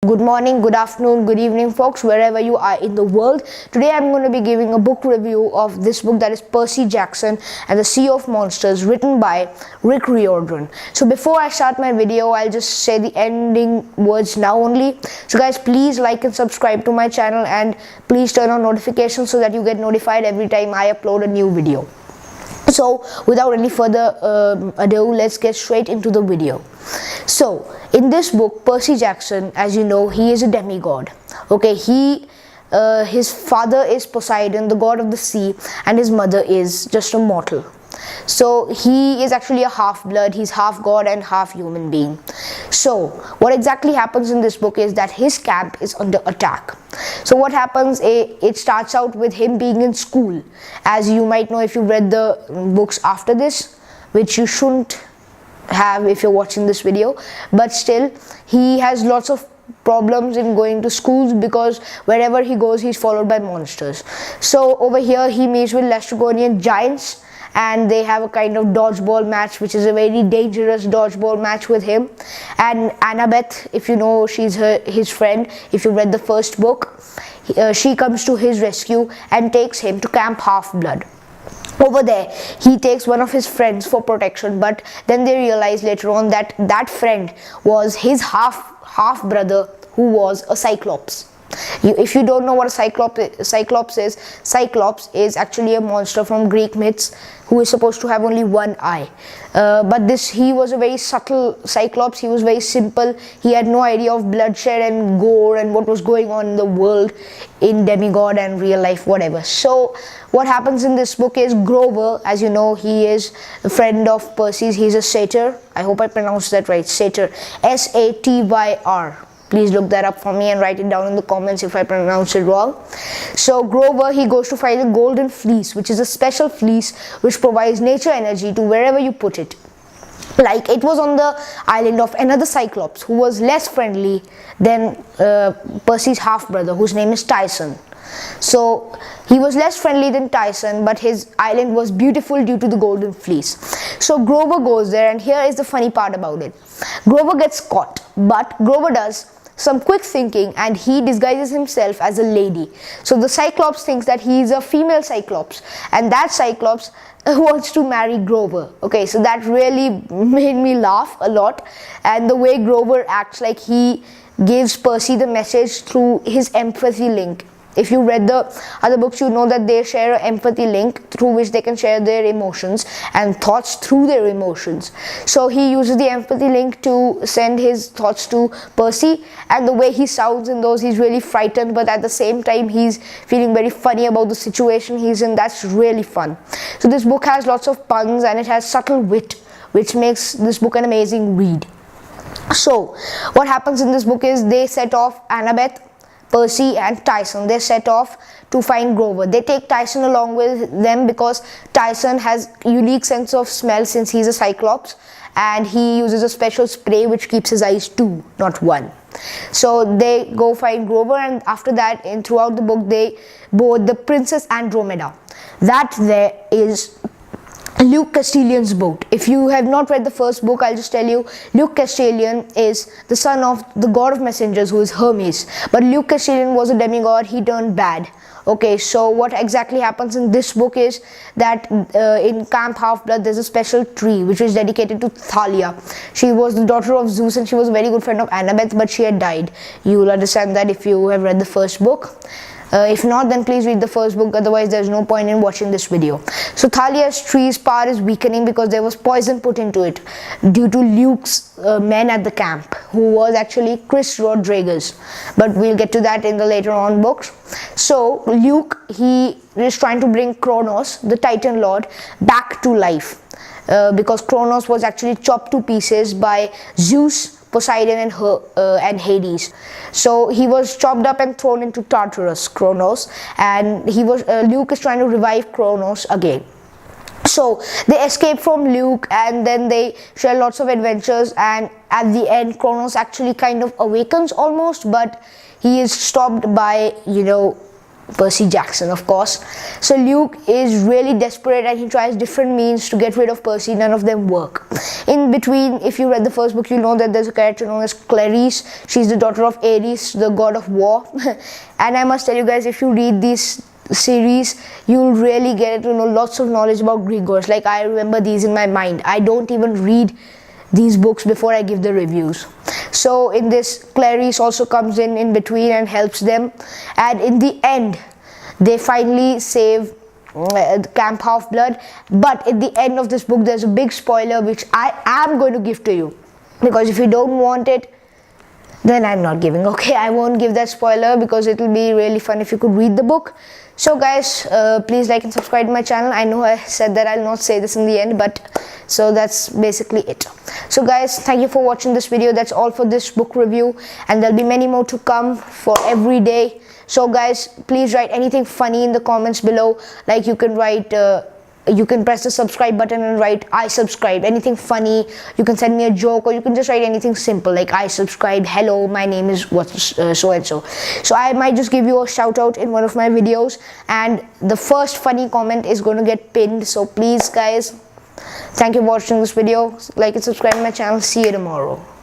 Good morning, good afternoon, good evening folks, wherever you are in the world. Today I'm going to be giving a book review of this book, that is Percy Jackson and the Sea of Monsters, written by Riordan. So before I start my video, I'll just say the ending words now only. So guys, please like and subscribe to my channel, and please turn on notifications so that you get notified every time I upload a new video. So without any further ado, let's get straight into the video. So in this book, Percy Jackson, as you know, he is a demigod. Okay, his father is Poseidon, the god of the sea, and his mother is just a mortal. So he is actually a half-blood. He's half god and half human being. So what exactly happens in this book is that his camp is under attack. So what happens, it starts out with him being in school. As you might know if you read the books after this, which you shouldn't have if you're watching this video, but still he has lots of problems in going to schools because wherever he goes he's followed by monsters. So over here he meets with Laestrygonian giants, and they have a kind of dodgeball match, which is a very dangerous dodgeball match with him. And Annabeth, if you know, she's his friend, if you read the first book, she comes to his rescue and takes him to Camp Half-Blood. Over there he takes one of his friends for protection, but then they realize later on that that friend was his half brother, who was a Cyclops. If you don't know what a Cyclops is actually a monster from Greek myths who is supposed to have only one eye. But he was a very subtle Cyclops. He was very simple. He had no idea of bloodshed and gore and what was going on in the world, in demigod and real life, whatever. So what happens in this book is Grover, as you know, he is a friend of Percy's. He's a satyr. I hope I pronounced that right. Satyr, S-A-T-Y-R. Please look that up for me and write it down in the comments if I pronounce it wrong. So Grover, he goes to find a golden fleece, which is a special fleece which provides nature energy to wherever you put it. Like it was on the island of another Cyclops who was less friendly than Percy's half-brother, whose name is Tyson. So he was less friendly than Tyson, but his island was beautiful due to the golden fleece. So Grover goes there, and here is the funny part about it. Grover gets caught, but Grover does some quick thinking and he disguises himself as a lady. So the Cyclops thinks that he is a female Cyclops, and that Cyclops wants to marry Grover. Okay, so that really made me laugh a lot. And the way Grover acts, like he gives Percy the message through his empathy link. If you read the other books, you know that they share an empathy link through which they can share their emotions and thoughts through their emotions. So he uses the empathy link to send his thoughts to Percy, and the way he sounds in those, he's really frightened, but at the same time he's feeling very funny about the situation he's in. That's really fun. So this book has lots of puns and it has subtle wit, which makes this book an amazing read. So what happens in this book is they set off, Annabeth, Percy and Tyson, they set off to find Grover. They take Tyson along with them because Tyson has unique sense of smell since he's a Cyclops, and he uses a special spray which keeps his eyes two, not one. So they go find Grover, and after that, throughout the book, they board the Princess Andromeda. That there is Luke Castellan's boat. If you have not read the first book, I'll just tell you, Luke Castellan is the son of the god of messengers, who is Hermes. But Luke Castellan was a demigod, he turned bad. Okay, so what exactly happens in this book is that in Camp Half-Blood there's a special tree which is dedicated to Thalia. She was the daughter of Zeus and she was a very good friend of Annabeth, but she had died. You will understand that if you have read the first book. If not, then please read the first book, otherwise there's no point in watching this video. So Thalia's tree's power is weakening because there was poison put into it due to Luke's men at the camp, who was actually Chris Rodriguez, but we'll get to that in the later on books. So Luke, he is trying to bring Kronos, the Titan Lord, back to life because Kronos was actually chopped to pieces by Zeus, Poseidon and Hades. So he was chopped up and thrown into Tartarus, Kronos, and Luke is trying to revive Kronos again. So they escape from Luke, and then they share lots of adventures, and at the end Kronos actually kind of awakens almost, but he is stopped by, Percy Jackson, of course. So Luke is really desperate and he tries different means to get rid of Percy. None of them work. In between, if you read the first book, you know that there's a character known as Clarice. She's the daughter of Ares, the god of war. And I must tell you guys, if you read this series, you'll really get to know lots of knowledge about Greek gods. Like, I remember these in my mind. I don't even read these books before I give the reviews. So in this, Clarice also comes in between and helps them, and in the end they finally save Camp Half-Blood. But at the end of this book, there's a big spoiler which I am going to give to you, because if you don't want it, then I'm not giving. Okay, I won't give that spoiler because it will be really fun if you could read the book. So guys, please like and subscribe to my channel. I know I said that I'll not say this in the end, but so that's basically it. So guys, thank you for watching this video. That's all for this book review, and there'll be many more to come for every day. So guys, please write anything funny in the comments below. Like, you can write you can press the subscribe button and write I subscribe. Anything funny, you can send me a joke, or you can just write anything simple like I subscribe, hello, my name is so and so. So I might just give you a shout out in one of my videos, and the first funny comment is going to get pinned. So please guys, thank you for watching this video. Like and subscribe to my channel. See you tomorrow.